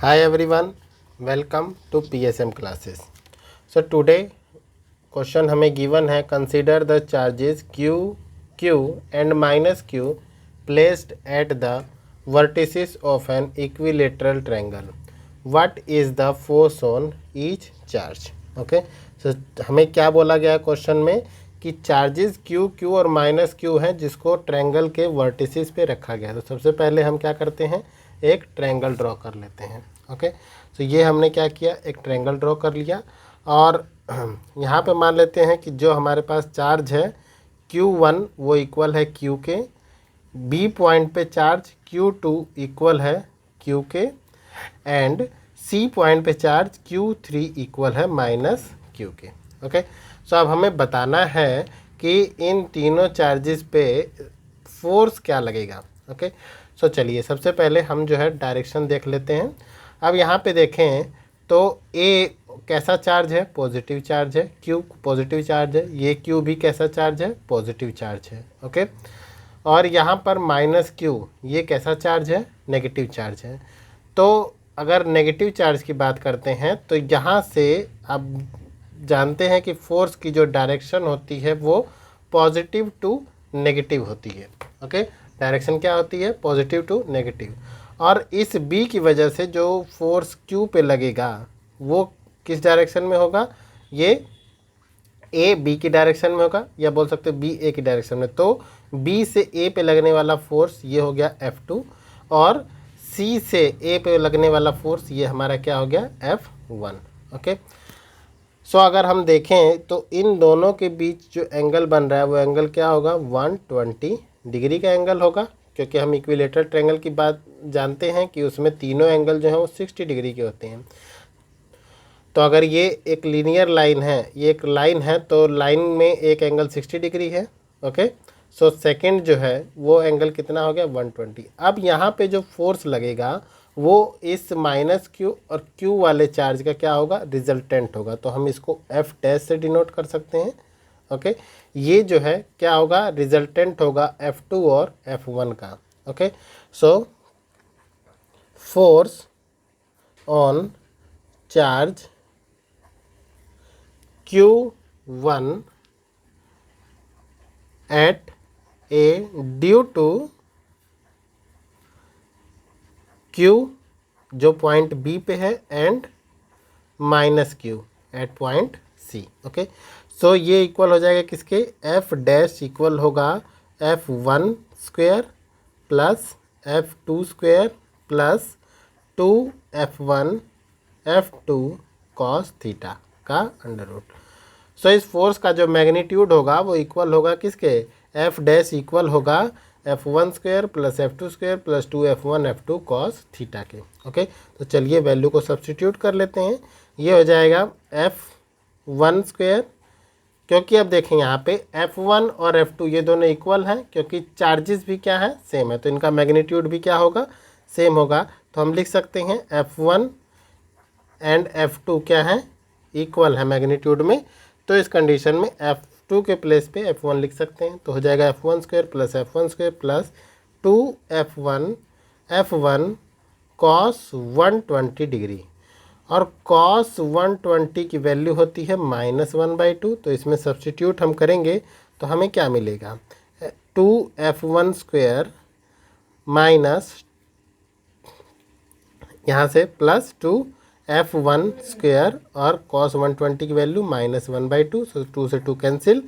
Hi everyone, welcome to PSM classes. So today question हमें given है consider the charges Q, Q and minus Q placed at the vertices of an equilateral triangle. What is the force on each charge? Okay, so हमें क्या बोला गया question में कि charges Q, Q और minus Q हैं जिसको triangle के वर्टिसेस पे रखा गया है। तो सबसे पहले हम क्या करते हैं, एक ट्रायंगल ड्रॉ कर लेते हैं। ओके, तो ये हमने क्या किया, एक ट्रायंगल ड्रॉ कर लिया और यहाँ पे मान लेते हैं कि जो हमारे पास चार्ज है Q1 वो इक्वल है Q के, B पॉइंट पे चार्ज Q2 इक्वल है Q के एंड C पॉइंट पे चार्ज Q3 इक्वल है माइनस Q के। ओके, सो अब हमें बताना है कि इन तीनों चार्जेस पे फोर्स क्या लगेगा। ओके, सो चलिए सबसे पहले हम जो है डायरेक्शन देख लेते हैं। अब यहाँ पे देखें तो A कैसा चार्ज है, पॉजिटिव चार्ज है, Q पॉजिटिव चार्ज है, ये Q भी कैसा चार्ज है, पॉजिटिव चार्ज है। ओके, और यहाँ पर माइनस Q ये कैसा चार्ज है, नेगेटिव चार्ज है। तो अगर नेगेटिव चार्ज की बात करते हैं तो यहाँ से अब जानते हैं कि फोर्स की जो डायरेक्शन होती है वो पॉजिटिव टू नेगेटिव होती है। ओके, डायरेक्शन क्या होती है, पॉजिटिव टू नेगेटिव। और इस B की वजह से जो फोर्स Q पे लगेगा वो किस डायरेक्शन में होगा, ये A B की डायरेक्शन में होगा या बोल सकते B A की डायरेक्शन में। तो B से A पे लगने वाला फोर्स ये हो गया F2 और C से A पे लगने वाला फोर्स ये हमारा क्या हो गया, F1। ओके, सो अगर हम देखें तो इन दोनों के बीच जो एंगल बन रहा है वो एंगल क्या होगा, 120 डिग्री का एंगल होगा, क्योंकि हम इक्विलेटरल ट्रायंगल की बात जानते हैं कि उसमें तीनों एंगल जो हैं वो 60 डिग्री के होते हैं। तो अगर ये एक लीनियर लाइन है, ये एक लाइन है, तो लाइन में एक एंगल 60 डिग्री है। ओके, सो सेकंड जो है वो एंगल कितना हो गया, 120। अब यहाँ पे जो फोर्स लगेगा वो इस माइनस Q और Q वाले चार्ज का क्या होगा, रिजल्टेंट होगा। तो हम इसको F डैश से डिनोट कर सकते हैं। ओके, ये जो है क्या होगा, रिजल्टेंट होगा F2 और F1 का। Okay, so force on charge Q1 at A due to Q जो पॉइंट B पे है and minus Q at point C। Okay, so ये इक्वल हो जाएगा किसके, F डैश इक्वल होगा F1 square plus F2 square plus 2F1 F2 cos theta का under root. सो इस फोर्स का जो मैग्नीट्यूड होगा वो इक्वल होगा किसके, F डैश इक्वल होगा F1 square plus F2 square plus 2F1 F2 cos theta के। ओके, तो चलिए वैल्यू को सब्स्टिट्यूट कर लेते हैं। ये हो जाएगा F1 स्क्वायर, क्योंकि अब देखें यहाँ पे F1 और F2 ये दोनों इक्वल हैं क्योंकि चार्जेस भी क्या है, सेम है, तो इनका मैग्नीट्यूड भी क्या होगा, सेम होगा। तो हम लिख सकते हैं F1 एंड F2 क्या है, इक्वल है मैग्नीट्यूड में। तो इस कंडीशन में F2 के प्लेस पे F1 लिख सकते हैं। तो हो जाएगा F1 square plus F1 square plus 2F1 F1 cos 120 degree, और कॉस 120 की वैल्यू होती है -1/2। तो इसमें सब्स्टिट्यूट हम करेंगे तो हमें क्या मिलेगा, 2F1 स्क्वायर माइनस यहाँ से प्लस 2F1 स्क्वायर और कॉस 120 की वैल्यू -1/2। सो 2 से 2 कैंसिल,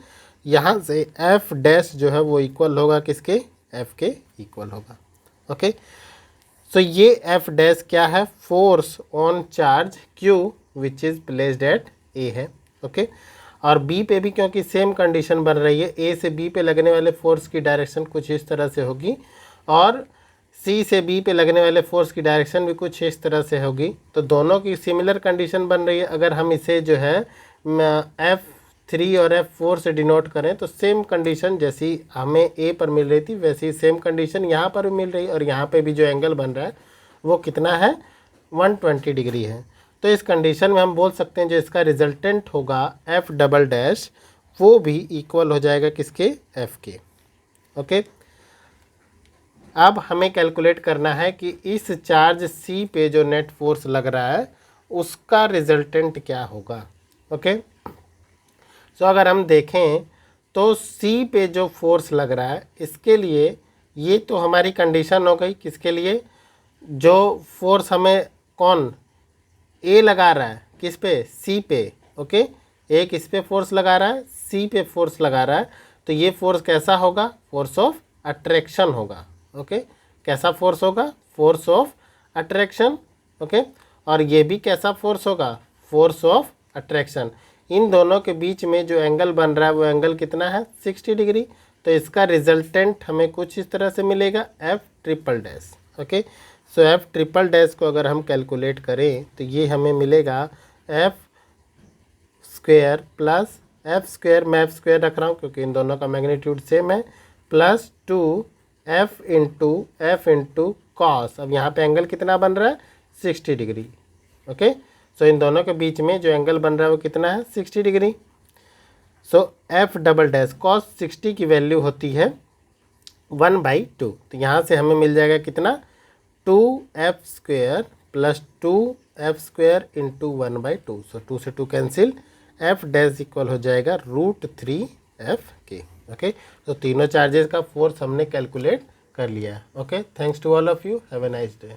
यहाँ से F डैश जो है वो इक्वल होगा किसके, F के इक्वल होगा। ओके, सो ये F डैश क्या है, force on charge Q which is placed at A है। ओके, और B पे भी क्योंकि सेम कंडीशन बन रही है, A से B पे लगने वाले फोर्स की डायरेक्शन कुछ इस तरह से होगी और C से B पे लगने वाले फोर्स की डायरेक्शन भी कुछ इस तरह से होगी। तो दोनों की सिमिलर कंडीशन बन रही है। अगर हम इसे जो है F3 और F4 से डिनोट करें तो सेम कंडीशन जैसी हमें A पर मिल रही थी वैसी सेम कंडीशन यहाँ पर भी मिल रही है, और यहाँ पे भी जो एंगल बन रहा है वो कितना है, 120 डिग्री है। तो इस कंडीशन में हम बोल सकते हैं जो इसका रिजल्टेंट होगा F डबल डैश वो भी इक्वल हो जाएगा किसके, F के। ओके, अब हमें कैलकुलेट करना है कि इस चार्ज C पे जो नेट फोर्स लग रहा है उसका रिजल्टेंट क्या होगा। ओके, सो अगर हम देखें तो C पे जो फोर्स लग रहा है इसके लिए ये तो हमारी कंडीशन हो गई, किसके लिए, जो फोर्स हमें कौन A लगा रहा है किस पे, C पे। ओके, A किस पे फोर्स लगा रहा है, C पे फोर्स लगा रहा है, तो ये फोर्स कैसा होगा, फोर्स ऑफ अट्रैक्शन होगा। ओके, कैसा फोर्स होगा, फोर्स ऑफ अट्रैक्शन। ओके, और ये भी कैसा फोर्स होगा, फोर्स ऑफ अट्रैक्शन। इन दोनों के बीच में जो एंगल बन रहा है वो एंगल कितना है, 60 डिग्री। तो इसका रिजल्टेंट हमें कुछ इस तरह से मिलेगा, एफ ट्रिपल डैश। ओके, सो एफ ट्रिपल डैश को अगर हम कैलकुलेट करें तो ये हमें मिलेगा F square plus F square, मैं एफ स्क्वेयर रख रहा हूँ क्योंकि इन दोनों का मैग्नीट्यूड सेम है, प्लस 2 एफ इंटू कॉस। अब यहाँ पे एंगल कितना बन रहा है, 60 डिग्री। ओके, सो इन दोनों के बीच में जो एंगल बन रहा है वो कितना है, 60 डिग्री। सो एफ डबल डैश कॉस 60 की वैल्यू होती है 1/2। तो यहाँ से हमें मिल जाएगा कितना, 2f square plus 2f square into 1/2। सो 2 से 2 कैंसिल, एफ डैश इक्वल हो जाएगा √3f के। ओके, तो तीनों चार्जेस का फोर्स हमने कैलकुलेट कर लिया। Okay, thanks to all of you, have a nice day.